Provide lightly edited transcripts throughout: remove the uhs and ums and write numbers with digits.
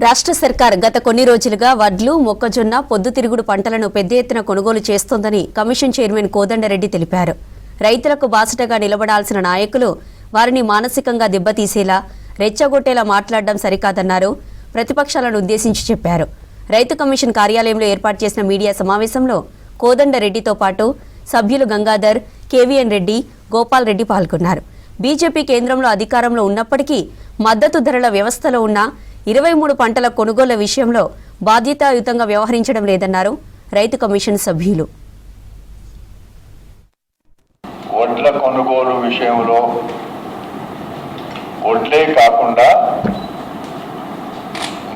రాష్ట్ర సర్కార్ గత కొన్ని రోజులుగా వడ్లు, మొక్కజొన్న, పొద్దుతిరుగుడు పంటలను పెద్ద ఎత్తున కొనుగోలు చేస్తోందని కమిషన్ చైర్మన్ కోదండరెడ్డి తెలిపారు. రైతులకు బాసటగా నిలబడాల్సిన నాయకులు వారిని మానసికంగా దెబ్బతీసేలా, రెచ్చగొట్టేలా మాట్లాడడం సరికాదన్నారు. ప్రతిపక్షాలను ఉద్దేశించి చెప్పారు. రైతు కమిషన్ కార్యాలయంలో ఏర్పాటు చేసిన మీడియా సమావేశంలో కోదండరెడ్డితో పాటు సభ్యులు గంగాధర్, కేవీఎన్ రెడ్డి, గోపాల్ రెడ్డి పాల్గొన్నారు. బీజేపీ కేంద్రంలో అధికారంలో ఉన్నప్పటికీ మద్దతు ధరల వ్యవస్థలో ఉన్న 23 పంటల కొనుగోళ్ల విషయంలో బాధ్యతాయుతంగా వ్యవహరించడం లేదన్నారు రైతు కమిషన్ సభ్యులు. వడ్ల కొనుగోలు విషయంలో వడ్లే కాకుండా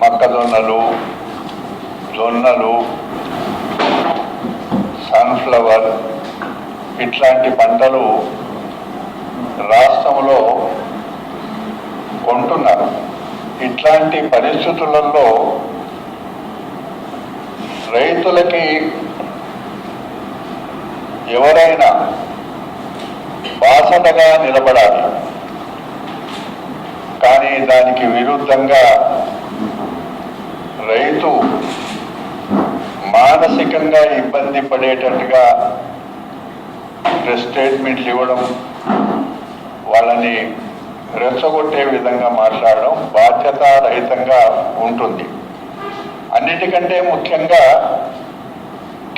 మొక్కజొన్నలు, జొన్నలు, సన్ఫ్లవర్ ఇట్లాంటి పంటలు రాష్ట్రంలో కొంటున్నారు. ఇట్లాంటి పరిస్థితులలో రైతులకి ఎవరైనా బాసటగా నిలబడాలి. కానీ దానికి విరుద్ధంగా రైతు మానసికంగా ఇబ్బంది పడేటట్టుగా ప్రెస్ స్టేట్మెంట్లు ఇవ్వడం, వాళ్ళని రెచ్చగొట్టే విధంగా మాట్లాడడం బాధ్యతారహితంగా ఉంటుంది. అన్నిటికంటే ముఖ్యంగా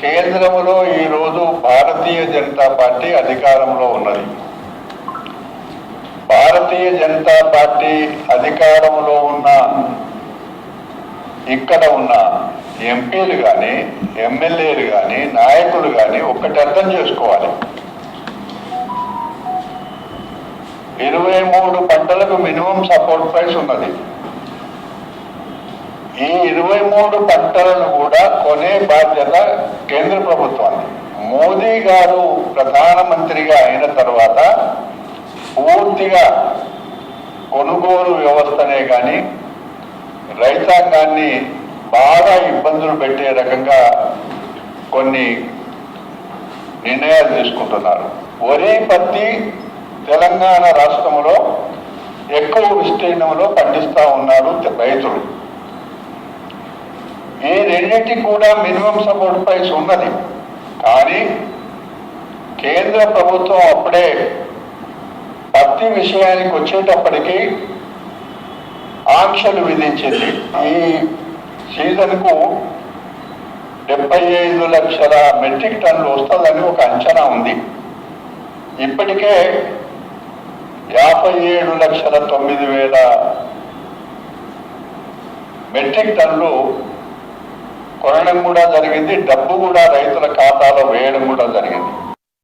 కేంద్రంలో ఈరోజు భారతీయ జనతా పార్టీ అధికారంలో ఉన్నది. భారతీయ జనతా పార్టీ అధికారంలో ఉన్న ఇక్కడ ఉన్న ఎంపీలు కానీ, ఎమ్మెల్యేలు కానీ, నాయకులు కానీ ఒక్కటి అర్థం చేసుకోవాలి. 23 పంటలకు మినిమం సపోర్ట్ ప్రైస్ ఉన్నది. ఈ 23 పంటలను కూడా కొనే బాధ్యత కేంద్ర ప్రభుత్వానికి. మోదీ గారు ప్రధానమంత్రిగా అయిన తర్వాత పూర్తిగా కొనుగోలు వ్యవస్థనే కానీ రైతాంగాన్ని బాగా ఇబ్బందులు పెట్టే రకంగా కొన్ని నిర్ణయాలు తీసుకుంటున్నారు. వరి, పత్తి తెలంగాణ రాష్ట్రంలో ఎక్కువ విస్తీర్ణంలో పండిస్తూ ఉన్నారు రైతులు. ఈ రెండింటికి కూడా మినిమం సపోర్ట్ ప్రైస్ ఉన్నది. కానీ కేంద్ర ప్రభుత్వం అప్పుడే పత్తి విషయానికి వచ్చేటప్పటికీ ఆంక్షలు విధించింది. ఈ సీజన్కు 75 లక్షల మెట్రిక్ టన్నులు వస్తుందని ఒక అంచనా ఉంది. ఇప్పటికే 57,09,000 మెట్రిక్ టన్నులు కొనడం కూడా జరిగింది. డబ్బు కూడా రైతుల ఖాతాలో